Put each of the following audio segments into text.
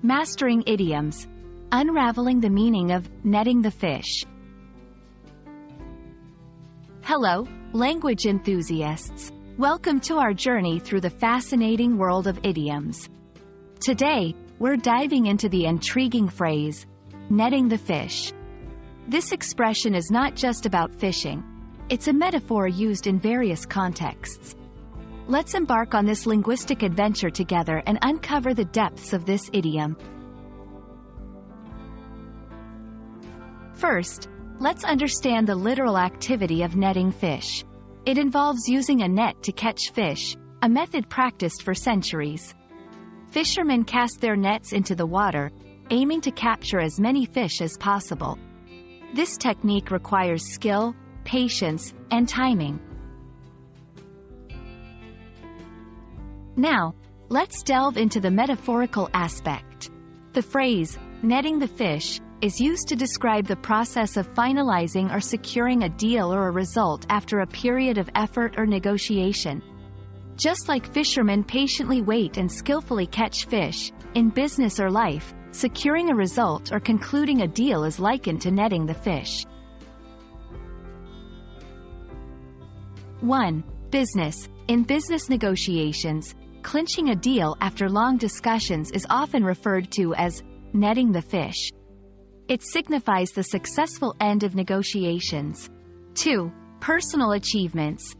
Mastering idioms. Unraveling the meaning of netting the fish. Hello, language enthusiasts. Welcome to our journey through the fascinating world of idioms. Today, we're diving into the intriguing phrase, netting the fish. This expression is not just about fishing. It's a metaphor used in various contexts. Let's embark on this linguistic adventure together and uncover the depths of this idiom. First, let's understand the literal activity of netting fish. It involves using a net to catch fish, a method practiced for centuries. Fishermen cast their nets into the water, aiming to capture as many fish as possible. This technique requires skill, patience, and timing. Now, let's delve into the metaphorical aspect. The phrase, netting the fish, is used to describe the process of finalizing or securing a deal or a result after a period of effort or negotiation. Just like fishermen patiently wait and skillfully catch fish, in business or life, securing a result or concluding a deal is likened to netting the fish. 1. Business. In business negotiations, clinching a deal after long discussions is often referred to as netting the fish. It signifies the successful end of negotiations. 2. Personal achievements.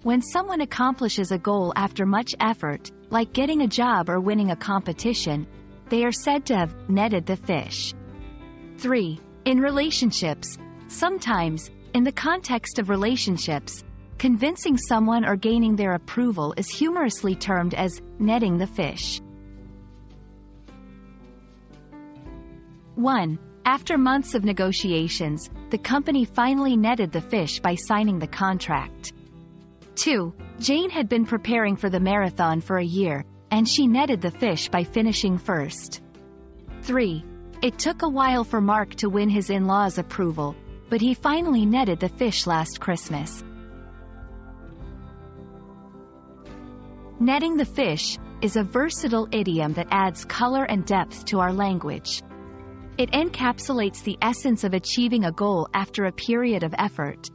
When someone accomplishes a goal after much effort, like getting a job or winning a competition, they are said to have netted the fish. 3. In relationships. Sometimes, in the context of relationships, convincing someone or gaining their approval is humorously termed as netting the fish. 1. After months of negotiations, the company finally netted the fish by signing the contract. 2. Jane had been preparing for the marathon for a year, and she netted the fish by finishing first. 3. It took a while for Mark to win his in-laws' approval, but he finally netted the fish last Christmas. Netting the fish is a versatile idiom that adds color and depth to our language. It encapsulates the essence of achieving a goal after a period of effort.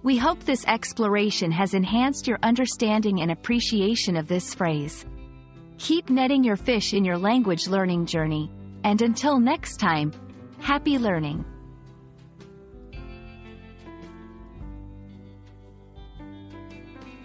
We hope this exploration has enhanced your understanding and appreciation of this phrase. Keep netting your fish in your language learning journey, and until next time, happy learning!